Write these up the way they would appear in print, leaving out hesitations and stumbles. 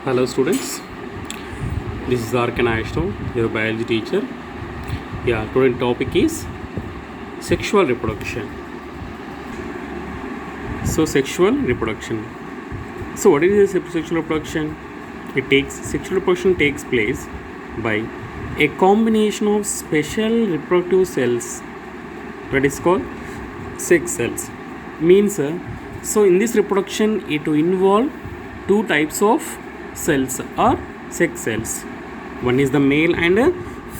Hello students, this is R. K. Naishno, your biology teacher. Today's topic is sexual reproduction. Sexual reproduction. What is sexual reproduction? Sexual reproduction takes place by a combination of special reproductive cells that is called sex cells. Means, in this reproduction it will involve two types of cells or sex cells. One is the male and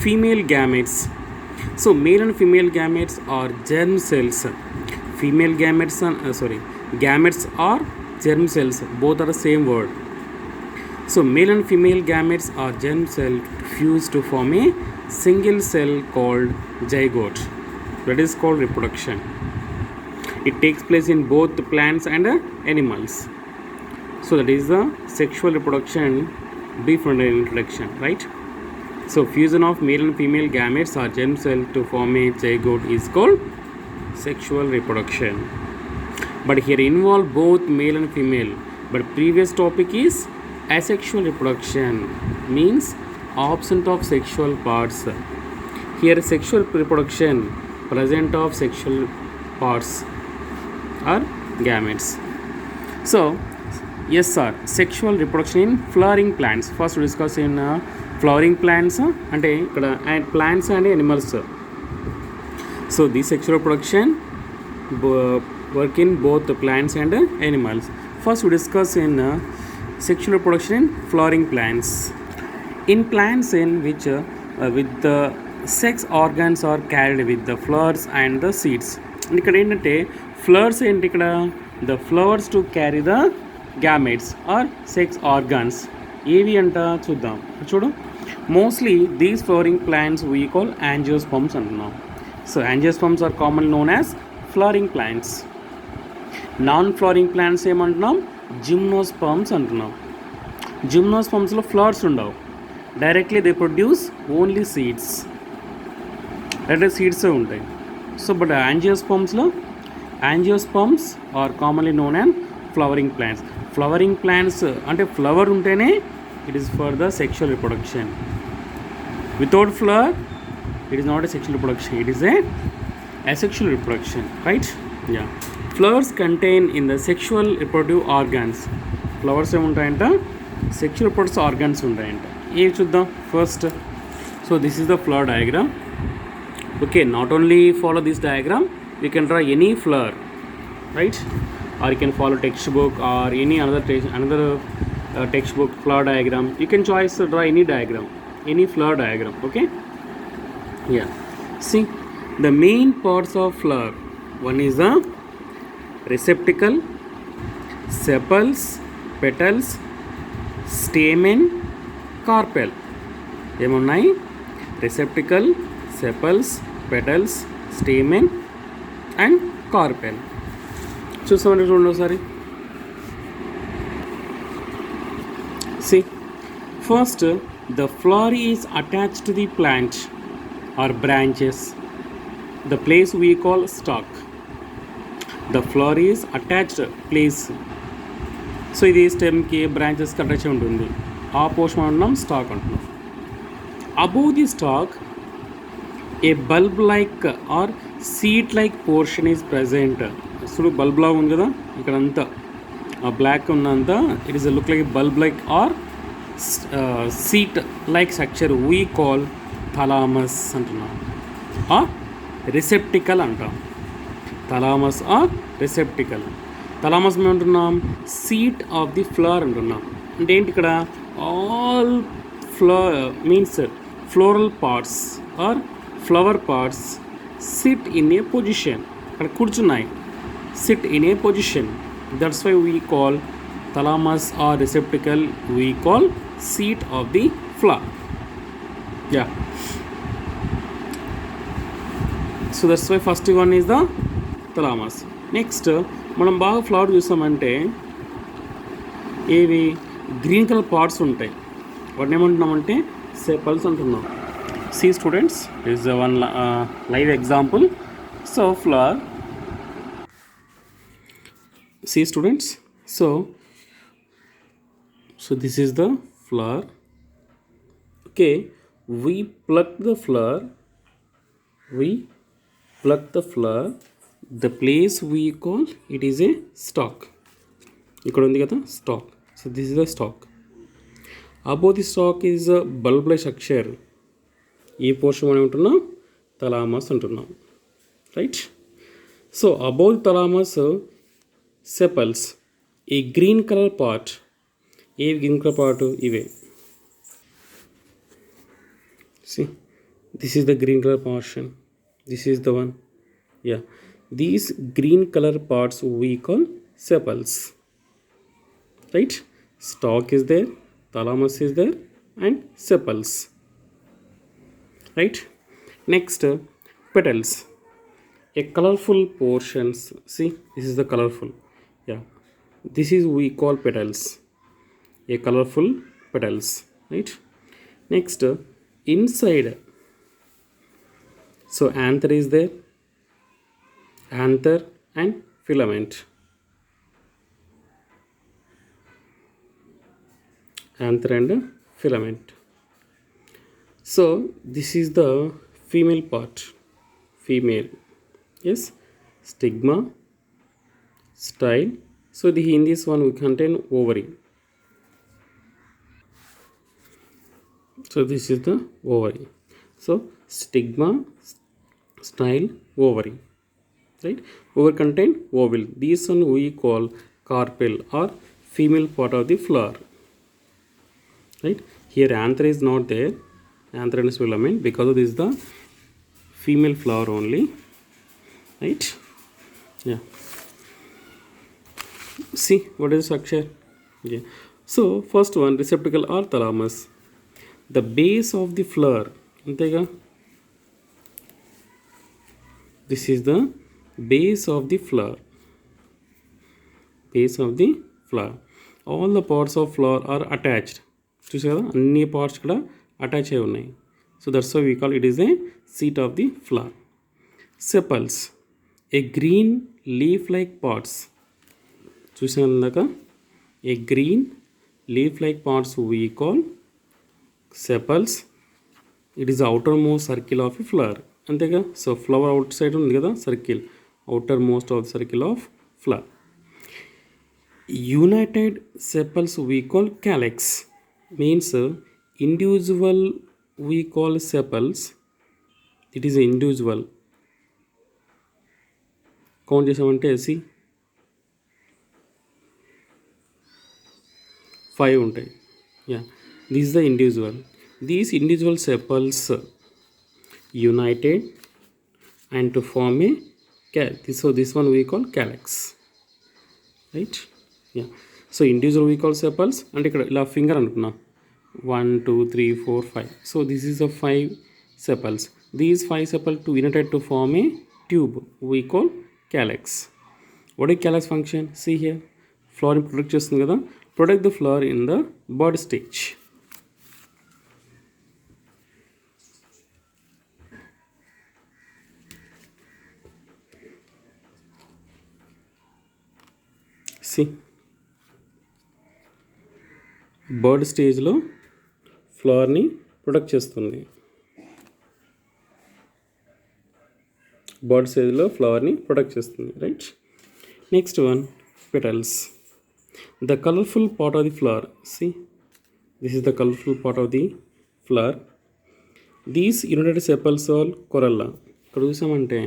female gametes. Male and female gametes are germ cells. Female gametes gametes are germ cells. Both are the same word. Male and female gametes are germ cells fused to form a single cell called zygote. That is called reproduction. It takes place in both plants and animals. That is the sexual reproduction. Brief introduction, right? Fusion of male and female gametes or germ cell to form a zygote is called sexual reproduction. But here involve both male and female. But previous topic is asexual reproduction, means absent of sexual parts. Here sexual reproduction, present of sexual parts or gametes. Yes sir, sexual reproduction in flowering plants. First we discuss in flowering plants and plants and animals. This sexual reproduction work in both the plants and animals. First we discuss in sexual reproduction in flowering plants. In plants in which with the sex organs are carried with the flowers and the seeds. ఇక్కడ ఏంటంటే flowers ఏంటి, ఇక్కడ the flowers to carry the gametes or sex organs. ఏవి అంట చూద్దాం. చూడు, mostly these flowering plants we call angiosperms అంటున్నాం. Angiosperms are commonly known as flowering plants. Non flowering plants ఏమంటున్నాం, జిమ్నోస్పర్మ్స్ అంటున్నాం. జిమ్నోస్పర్మ్స్లో ఫ్లవర్స్ ఉండవు, directly they produce only seeds, direct seeds ఉంటాయి. But angiosperms are commonly known as flowering plants. Flowering plants అంటే flower ఉంటేనే it is for the sexual reproduction. Without flower it is not a sexual reproduction, it is A asexual reproduction, right? Flowers contain in the sexual reproductive organs. Flowers ఏముంటాయంట, sexual reproductive organs ఉంటాయంట. ఏవి చూద్దాం first. This is the flower diagram. Okay, not only follow this diagram, you can draw any flower, right? Or you can follow textbook or any another textbook flower diagram. You can choose to draw any diagram, any flower diagram. Okay, see the main parts of flower. One is the receptacle, sepals, petals, stamen, carpel. ఏమున్నాయి, receptacle, sepals, petals, stamen and carpel. చూసామంటే చూడండి ఒకసారి. See, first the flower is attached to the plant or branches, the place we call stalk. The flower is attached place. ఇది స్టెమ్కి బ్రాంచెస్కి attach ఉంటుంది. ఆ portion అంటున్నాం stalk అంటున్నాం. Above the stalk a bulb like or seat like portion is present. ఇప్పుడు bulb లాగా ఉంది కదా, ఇక్కడంతా ఆ బ్లాక్ ఉన్నంతా it is look like bulb like or seat like structure we call thalamus అంటున్నాం, ఆ రిసెప్టికల్ అంటాం. Thalamus are receptacle. థలామస్ మేము అంటున్నాం సీట్ ఆఫ్ ది ఫ్లవర్ అంటున్నాం. అంటే ఏంటి, ఇక్కడ all means floral parts or flower parts sit in a position. అక్కడ కూర్చున్నాయి, sit in a position. That's why we call thalamus or receptacle, we call seat of the flower. That's why first one is the thalamus. Next మనం బాగా flower చూసామంటే ఏవి green colour parts ఉంటాయి, వాటిని ఏమంటున్నామంటే sepals అంటున్నాం. See students, this is one live example. Flower. See students, so So this is the flower. Okay, we pluck the flower. We pluck the flower. The place we call it is a stalk. ఇక్కడ ఉంది కదా stalk. So this is the stalk. Above the stalk is a bulbous structure. ఈ portion మనం ఉంటున్నాం thalamus అంటున్నాం, right. So above the thalamus sepals a green color part. A green colour part ఇవే. See, this is the green color portion. This is the one. Yeah, these green color parts we call sepals, right. Stalk is there, thalamus is there, and sepals, right. Next, petals, a colorful portions. See, this is the colorful. Yeah, this is we call petals, a colorful petals, right. Next, inside, so anther is there, anther and filament. Anther and filament. So this is the female part. Female, yes. Stigma, style. So in this one we contain ovary. So this is the ovary. So stigma, style, ovary, right. Ovary contain ovule. This one we call carpel or female part of the flower, right. Here anther is not there, anther and filament, because of this is the female flower only, right. Yeah, see what is the structure. Yeah. So first one, receptacle or thalamus, the base of the flower, antega. This is the base of the flower. Base of the flower. All the parts of flower are attached. చూసా కదా, అన్ని parts కూడా attach అయి ఉన్నాయి. So that's why we call it is a seat of the flower. Sepals, a green leaf like parts. చూసాను ఇందాక, a green leaf like parts we call sepals. It is outer most circle of a flower. అంతేగా. So flower outside ఉంది కదా circle, outer most of the circle of flower. United sepals we call calyx. Means individual we call sepals. It is individual. Count చేసామంటే see 5 ఉంటాయి. Yeah, this is the individual. These individual sepals united and to form a so this one we call calyx, right. Yeah, so individual we call sepals, and ikkada ila finger anukunna 1 2 3 4 5. So this is the 5 sepals. These 5 sepals to united to form a tube we call calyx. What is calyx function? See here, flower protect chestundi kada, protect the flower in the bud stage. See, bud స్టేజ్లో ఫ్లవర్ని protect చేస్తుంది. Bud స్టేజ్లో ఫ్లవర్ని protect చేస్తుంది, right. Next one, petals, the colourful part of the flower. See, this is the colourful part of the flower. These united sepals all corolla. ఇక్కడ చూసామంటే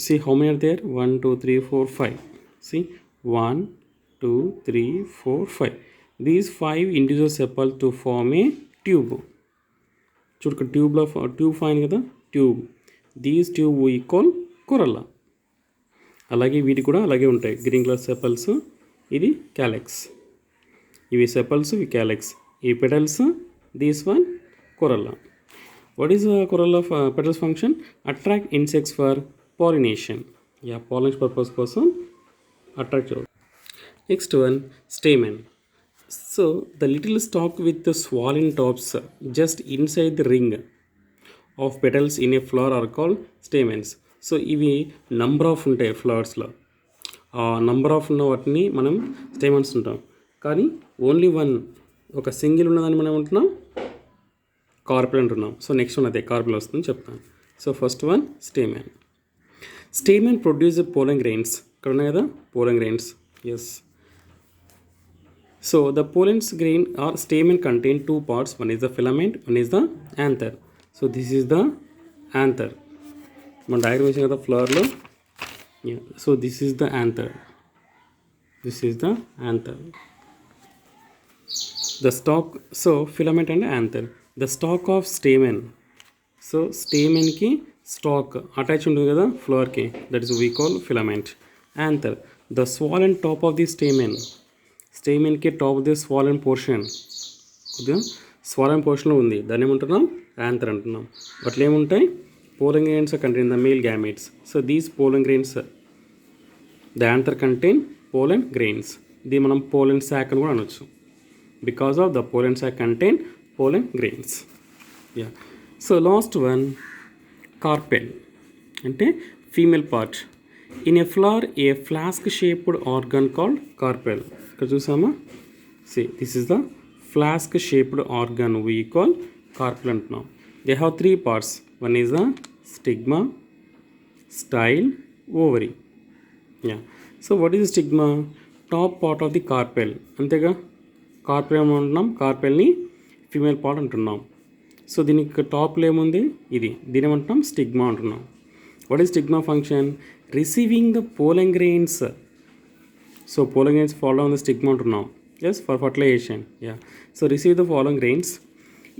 see how many are there, 1 2 3 4 5. See 1 2 3 4 5. These 5 individual sepals to form a tube. చూడక ట్యూబ్లో tube fine కదా, tube. These tube we call corolla. అలాగే వీటి కూడా అలాగే ఉంటాయి, గ్రీన్ కలర్ సెపల్స్. ఇది క్యాలెక్స్. ఇవి సెపల్స్, ఇవి క్యాలెక్స్. ఈ petals, these one corolla. What is the corolla petals function? Attract insects for pollination. Yeah, pollination purpose కోసం attract చేయాలి. Next one, stamen. So the little stalk with the swollen tops just inside the ring of petals in a flower are called stamens. So ఇవి number of ఉంటాయి ఫ్లవర్స్లో. Number of ఉన్న వాటిని మనం stamens ఉంటాం. కానీ only one ఒక single ఉన్నదాన్ని మనం ఉంటున్నాం కార్పెల్ అంటున్నాం. సో నెక్స్ట్ వన్ అదే కార్పెల్ వస్తుంది చెప్తాను. So first one stamen. Stamen produce pollen grains. ఇక్కడ ఉన్నాయి కదా pollen grains. Yes. So the pollen grain or stamen contain two parts. One is the filament, one is the anther. So this is the anther. మన diagram వేసాం కదా ఫ్లవర్లో. So this is the anther. This is the anther. The stalk. So filament and anther. The stalk of stamen. So స్టేమెన్కి stalk attach ఉంటుంది కదా ఫ్లవర్కి, that is we call filament. Anther the swollen top of the stamen. స్టేమెన్కి top of the swollen portion, కొద్దిగా swollen పోర్షన్లో ఉంది, దాన్ని ఏమంటున్నాం యాంథర్ అంటున్నాం. వాటిలో ఏముంటాయి pollen grains are contained in the male gametes. So these pollen grains, the anther contain pollen grains. దీన్ని మనం pollen sac అని కూడా అనొచ్చు. Because of the pollen sac contain pollen grains. Yeah. So last one carpel అంటే female part. In a flower a flask shaped organ called carpel. ఇక్కడ చూసామా? See, this is the flask shaped organ we call carpel అంటున్నాం. They have three parts. One is the stigma, style, ovary. Yeah. So what is the stigma? Top part of the carpel. అంతేగా carpel ఏమంటున్నాం, కార్పెల్ని female part అంటున్నాం. So దీనికి టాప్లో ఏముంది, ఇది దీని ఏమంటున్నాం స్టిగ్మా అంటున్నాం. What is stigma function? Receiving the pollen grains. So pollen grains follow on the stigma అంటున్నాం. Yes, for fertilization. Yeah. So receive the pollen grains.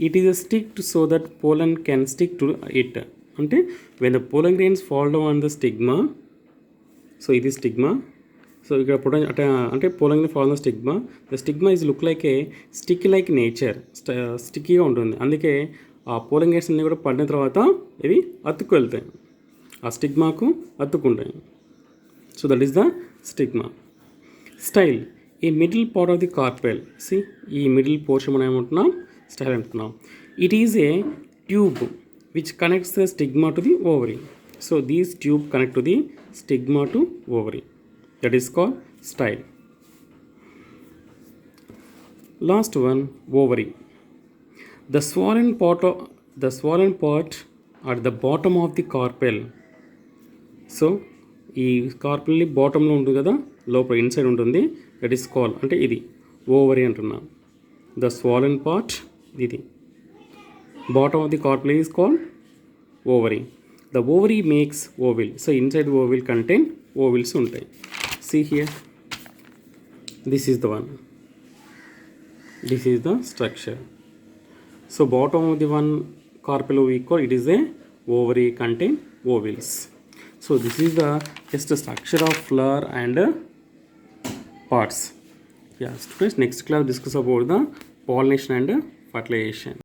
It is a stick so that pollen can stick to it. అంటే when the pollen grains fall down on the stigma, so ఇది stigma. So ఇక్కడ అంటే pollen grain fall on the stigma. The stigma is look like a sticky like nature, స్టిక్కీగా ఉంటుంది. అందుకే ఆ pollen grains అన్నీ కూడా పడిన తర్వాత ఇవి అతుక్కు వెళ్తాయి, ఆ స్టిగ్మాకు అతుక్కుంటాయి. So that is the stigma. Style ఈ middle part of the carpel. See ఈ మిడిల్ పోర్షన్ మనం ఏమంటున్నాం స్టైల్ అంటున్నాం. It is a tube which connects the stigma to the ovary. So these tube connect to the stigma to ovary. That is called style. Last one, ovary. The swollen part at the bottom of the carpel. So ఈ కార్పెల్ని బాటంలో ఉంటుంది కదా, లోపల inside ఉంటుంది. That is call అంటే ఇది ovary అంటున్నాం. The swollen part ఇది bottom of the carpel is called ovary. The ovary makes ovule. So inside the ovule contain ovules ఉంటాయి. See here, this is the one, this is the structure. So bottom of the one carpel we call it is a ovary contain ovules. So this is the just a structure of flower and parts. Yeah, students, next class discuss about the pollination and fertilization.